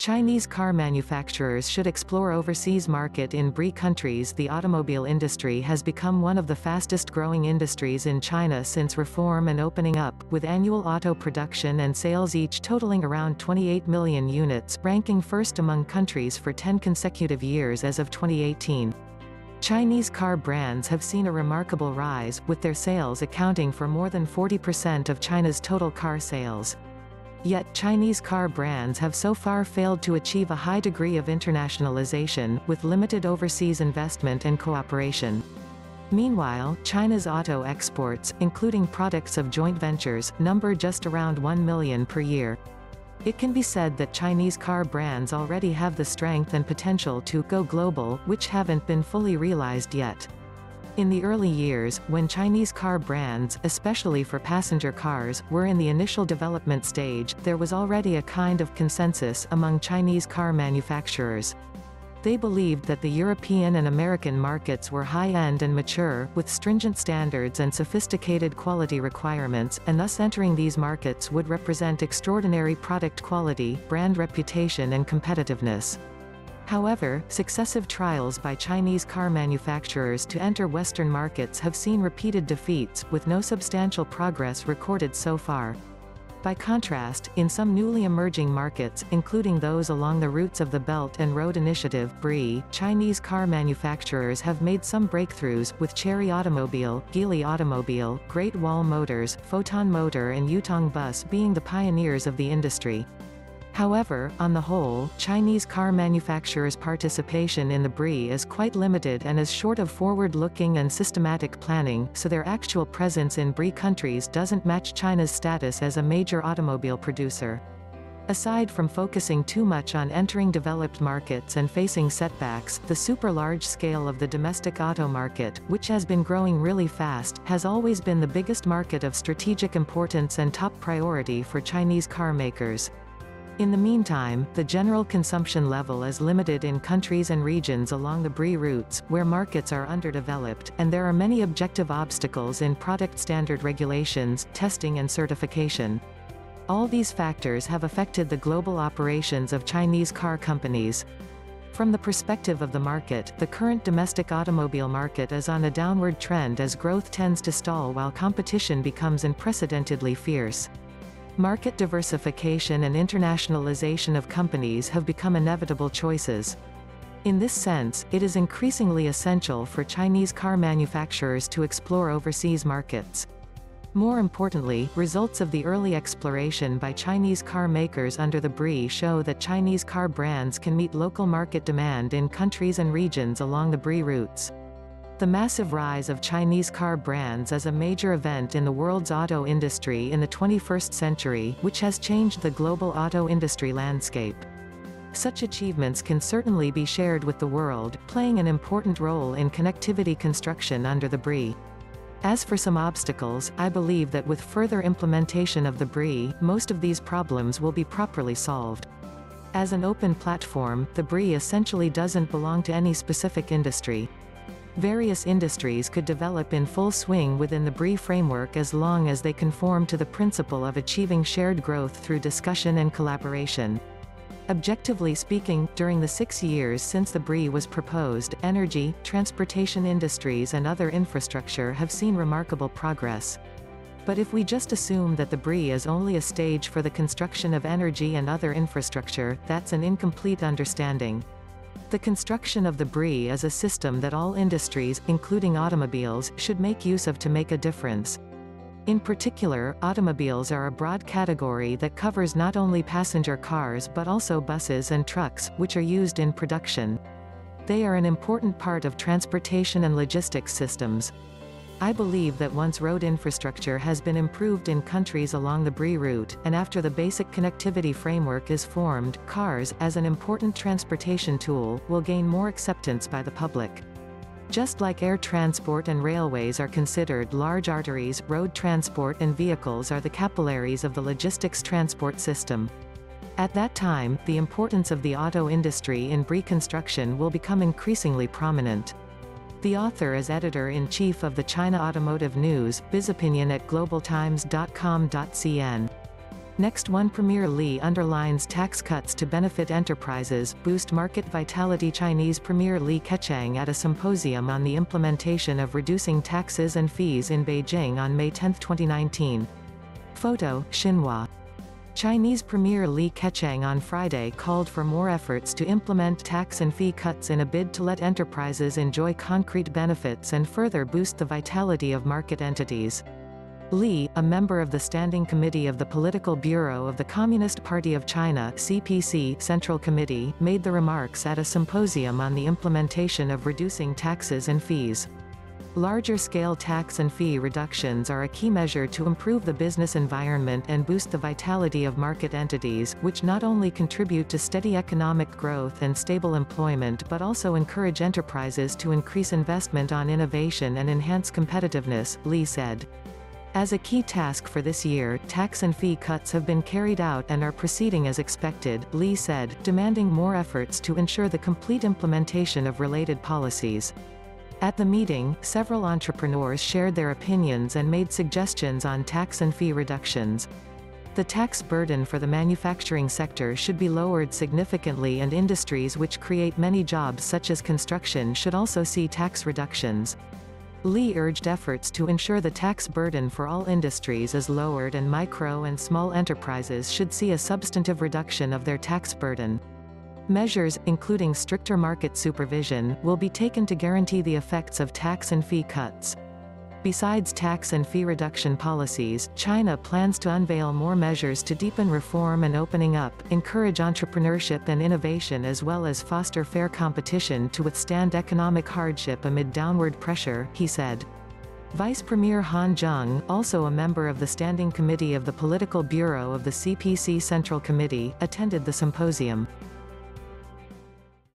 Chinese car manufacturers should explore overseas market in BRI countries. The automobile industry has become one of the fastest growing industries in China since reform and opening up, with annual auto production and sales each totaling around 28 million units, ranking first among countries for 10 consecutive years as of 2018. Chinese car brands have seen a remarkable rise, with their sales accounting for more than 40% of China's total car sales. Yet Chinese car brands have so far failed to achieve a high degree of internationalization, with limited overseas investment and cooperation. Meanwhile, China's auto exports, including products of joint ventures, number just around 1 million per year. It can be said that Chinese car brands already have the strength and potential to go global, which haven't been fully realized yet. In the early years, when Chinese car brands, especially for passenger cars, were in the initial development stage, there was already a kind of consensus among Chinese car manufacturers. They believed that the European and American markets were high-end and mature, with stringent standards and sophisticated quality requirements, and thus entering these markets would represent extraordinary product quality, brand reputation and competitiveness. However, successive trials by Chinese car manufacturers to enter Western markets have seen repeated defeats, with no substantial progress recorded so far. By contrast, in some newly emerging markets, including those along the routes of the Belt and Road Initiative (BRI), Chinese car manufacturers have made some breakthroughs, with Chery Automobile, Geely Automobile, Great Wall Motors, Photon Motor and Yutong Bus being the pioneers of the industry. However, on the whole, Chinese car manufacturers' participation in the BRI is quite limited and is short of forward-looking and systematic planning, so their actual presence in BRI countries doesn't match China's status as a major automobile producer. Aside from focusing too much on entering developed markets and facing setbacks, the super-large scale of the domestic auto market, which has been growing really fast, has always been the biggest market of strategic importance and top priority for Chinese car makers. In the meantime, the general consumption level is limited in countries and regions along the BRI routes, where markets are underdeveloped, and there are many objective obstacles in product standard regulations, testing and certification. All these factors have affected the global operations of Chinese car companies. From the perspective of the market, the current domestic automobile market is on a downward trend as growth tends to stall while competition becomes unprecedentedly fierce. Market diversification and internationalization of companies have become inevitable choices. In this sense, it is increasingly essential for Chinese car manufacturers to explore overseas markets. More importantly, results of the early exploration by Chinese car makers under the BRI show that Chinese car brands can meet local market demand in countries and regions along the BRI routes. The massive rise of Chinese car brands is a major event in the world's auto industry in the 21st century, which has changed the global auto industry landscape. Such achievements can certainly be shared with the world, playing an important role in connectivity construction under the BRI. As for some obstacles, I believe that with further implementation of the BRI, most of these problems will be properly solved. As an open platform, the BRI essentially doesn't belong to any specific industry. Various industries could develop in full swing within the BRI framework as long as they conform to the principle of achieving shared growth through discussion and collaboration. Objectively speaking, during the 6 years since the BRI was proposed, energy, transportation industries and other infrastructure have seen remarkable progress. But if we just assume that the BRI is only a stage for the construction of energy and other infrastructure, that's an incomplete understanding. The construction of the BRI is a system that all industries, including automobiles, should make use of to make a difference. In particular, automobiles are a broad category that covers not only passenger cars but also buses and trucks, which are used in production. They are an important part of transportation and logistics systems. I believe that once road infrastructure has been improved in countries along the BRI route, and after the basic connectivity framework is formed, cars, as an important transportation tool, will gain more acceptance by the public. Just like air transport and railways are considered large arteries, road transport and vehicles are the capillaries of the logistics transport system. At that time, the importance of the auto industry in BRI construction will become increasingly prominent. The author is editor-in-chief of the China Automotive News, BizOpinion at globaltimes.com.cn. Next one Premier Li underlines tax cuts to benefit enterprises, boost market vitality. Chinese Premier Li Keqiang at a symposium on the implementation of reducing taxes and fees in Beijing on May 10, 2019. Photo, Xinhua. Chinese Premier Li Keqiang on Friday called for more efforts to implement tax and fee cuts in a bid to let enterprises enjoy concrete benefits and further boost the vitality of market entities. Li, a member of the Standing Committee of the Political Bureau of the Communist Party of China (CPC) Central Committee, made the remarks at a symposium on the implementation of reducing taxes and fees. Larger-scale tax and fee reductions are a key measure to improve the business environment and boost the vitality of market entities, which not only contribute to steady economic growth and stable employment but also encourage enterprises to increase investment on innovation and enhance competitiveness, Li said. As a key task for this year, tax and fee cuts have been carried out and are proceeding as expected, Li said, demanding more efforts to ensure the complete implementation of related policies. At the meeting, several entrepreneurs shared their opinions and made suggestions on tax and fee reductions. The tax burden for the manufacturing sector should be lowered significantly, and industries which create many jobs such as construction should also see tax reductions. Li urged efforts to ensure the tax burden for all industries is lowered and micro and small enterprises should see a substantive reduction of their tax burden. Measures, including stricter market supervision, will be taken to guarantee the effects of tax and fee cuts. Besides tax and fee reduction policies, China plans to unveil more measures to deepen reform and opening up, encourage entrepreneurship and innovation, as well as foster fair competition to withstand economic hardship amid downward pressure, he said. Vice Premier Han Zheng, also a member of the Standing Committee of the Political Bureau of the CPC Central Committee, attended the symposium.